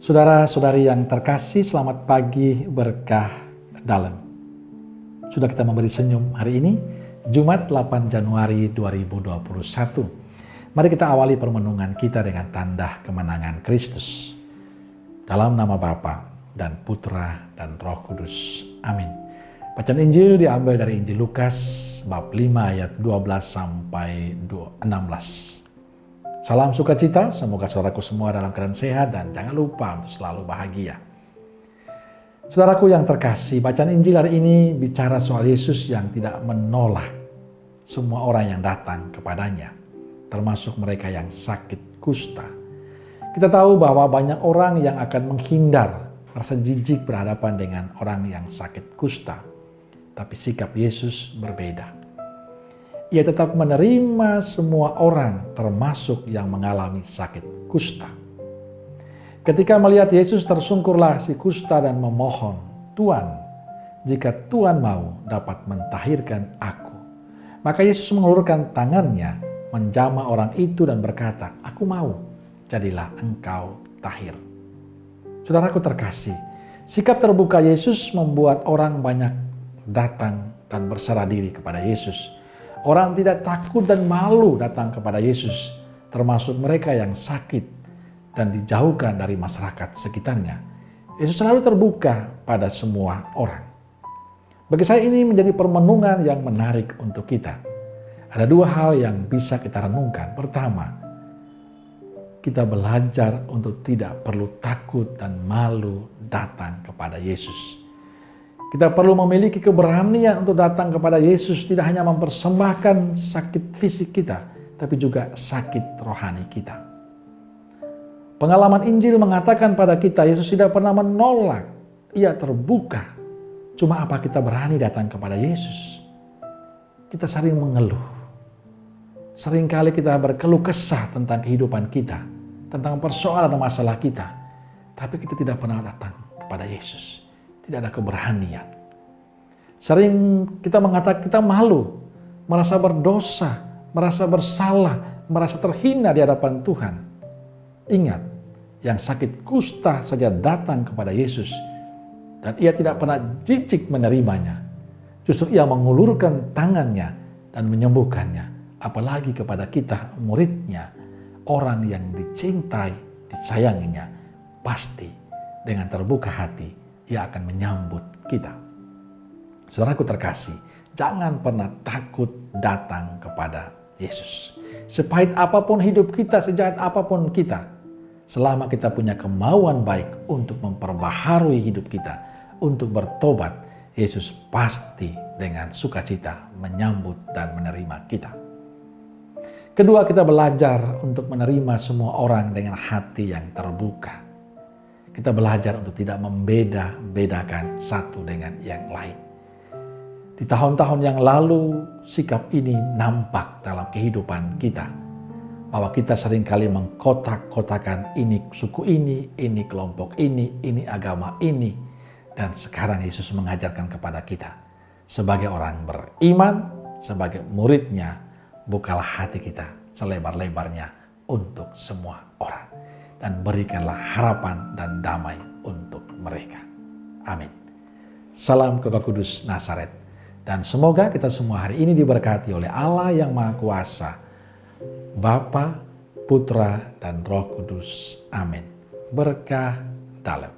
Saudara-saudari yang terkasih, selamat pagi berkah dalam. Sudah kita memberi senyum hari ini, Jumat 8 Januari 2021. Mari kita awali permenungan kita dengan tanda kemenangan Kristus. Dalam nama Bapa dan Putra dan Roh Kudus. Amin. Bacaan Injil diambil dari Injil Lukas bab 5 ayat 12 sampai 16. Salam sukacita, semoga saudaraku semua dalam keadaan sehat dan jangan lupa untuk selalu bahagia. Saudaraku yang terkasih, bacaan Injil hari ini bicara soal Yesus yang tidak menolak semua orang yang datang kepadanya, termasuk mereka yang sakit kusta. Kita tahu bahwa banyak orang yang akan menghindar, rasa jijik berhadapan dengan orang yang sakit kusta. Tapi sikap Yesus berbeda. Ia tetap menerima semua orang, termasuk yang mengalami sakit kusta. Ketika melihat Yesus, tersungkurlah si kusta dan memohon, "Tuan, jika Tuan mau, dapat mentahirkan aku." Maka Yesus mengulurkan tangannya, menjamah orang itu dan berkata, "Aku mau, jadilah engkau tahir." Saudaraku terkasih, sikap terbuka Yesus membuat orang banyak datang dan berserah diri kepada Yesus. Orang tidak takut dan malu datang kepada Yesus, termasuk mereka yang sakit dan dijauhkan dari masyarakat sekitarnya. Yesus selalu terbuka pada semua orang. Bagi saya ini menjadi permenungan yang menarik untuk kita. Ada dua hal yang bisa kita renungkan. Pertama, kita belajar untuk tidak perlu takut dan malu datang kepada Yesus. Kita perlu memiliki keberanian untuk datang kepada Yesus, tidak hanya mempersembahkan sakit fisik kita, tapi juga sakit rohani kita. Pengalaman Injil mengatakan pada kita, Yesus tidak pernah menolak, ia terbuka. Cuma apa kita berani datang kepada Yesus? Kita sering mengeluh. Seringkali kita berkeluh kesah tentang kehidupan kita, tentang persoalan dan masalah kita. Tapi kita tidak pernah datang kepada Yesus. Tidak ada keberanian. Sering kita mengatakan kita malu, merasa berdosa, merasa bersalah, merasa terhina di hadapan Tuhan. Ingat, yang sakit kusta saja datang kepada Yesus dan ia tidak pernah jijik menerimanya. Justru ia mengulurkan tangannya dan menyembuhkannya. Apalagi kepada kita muridnya, orang yang dicintai, disayanginya, pasti dengan terbuka hati ia akan menyambut kita. Saudaraku terkasih, jangan pernah takut datang kepada Yesus. Sepahit apapun hidup kita, sejahat apapun kita, selama kita punya kemauan baik untuk memperbaharui hidup kita, untuk bertobat, Yesus pasti dengan sukacita menyambut dan menerima kita. Kedua, kita belajar untuk menerima semua orang dengan hati yang terbuka. Kita belajar untuk tidak membeda-bedakan satu dengan yang lain. Di tahun-tahun yang lalu, sikap ini nampak dalam kehidupan kita. Bahwa kita seringkali mengkotak-kotakan ini suku ini kelompok ini agama ini. Dan sekarang Yesus mengajarkan kepada kita. Sebagai orang beriman, sebagai muridnya, bukalah hati kita selebar-lebarnya untuk semua orang. Dan berikanlah harapan dan damai untuk mereka. Amin. Salam Roh Kudus Nazaret. Dan semoga kita semua hari ini diberkati oleh Allah yang Maha Kuasa, Bapa, Putra, dan Roh Kudus. Amin. Berkah dalam.